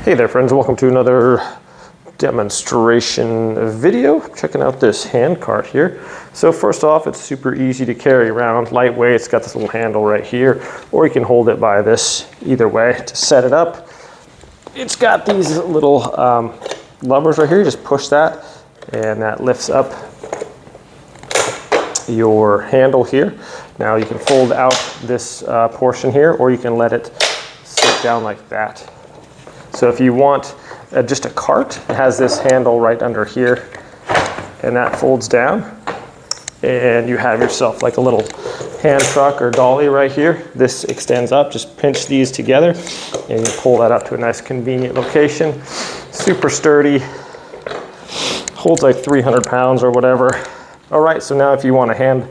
Hey there friends, welcome to another demonstration video. Checking out this hand cart here. So first off, it's super easy to carry around, lightweight. It's got this little handle right here, or you can hold it by this either way to set it up. It's got these little levers right here. You just push that and that lifts up your handle here. Now you can fold out this portion here, or you can let it sit down like that. So if you want just a cart, it has this handle right under here, and that folds down, and you have yourself like a little hand truck or dolly right here. This extends up, just pinch these together, and you pull that up to a nice convenient location. Super sturdy, holds like 300 pounds or whatever. All right, so now if you want a hand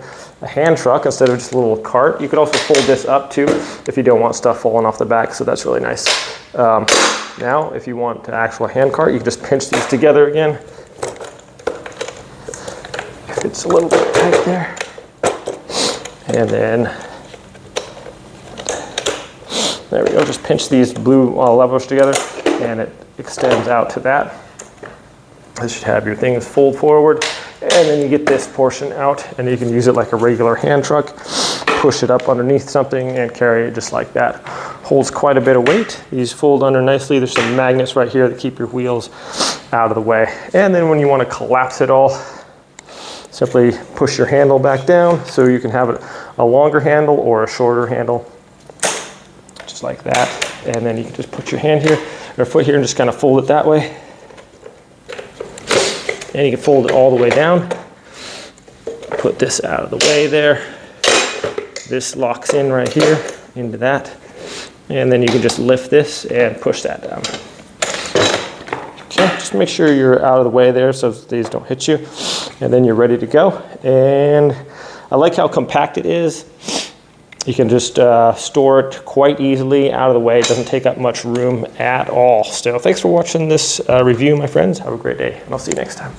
truck instead of just a little cart, you could also fold this up too if you don't want stuff falling off the back, so that's really nice. Now, if you want an actual hand cart, you can just pinch these together again. If it's a little bit tight there. And then, there we go, just pinch these blue levers together and it extends out to that. This should have your things fold forward, and then you get this portion out and you can use it like a regular hand truck. Push it up underneath something and carry it just like that. Holds quite a bit of weight. These fold under nicely. There's some magnets right here that keep your wheels out of the way. And then when you want to collapse it all, simply push your handle back down so you can have a longer handle or a shorter handle, just like that. And then you can just put your hand here or foot here and just kind of fold it that way. And you can fold it all the way down. Put this out of the way there. This locks in right here into that. And then you can just lift this and push that down. Okay, just make sure you're out of the way there so these don't hit you. And then you're ready to go. And I like how compact it is. You can just store it quite easily out of the way. It doesn't take up much room at all. So thanks for watching this review, my friends. Have a great day, and I'll see you next time.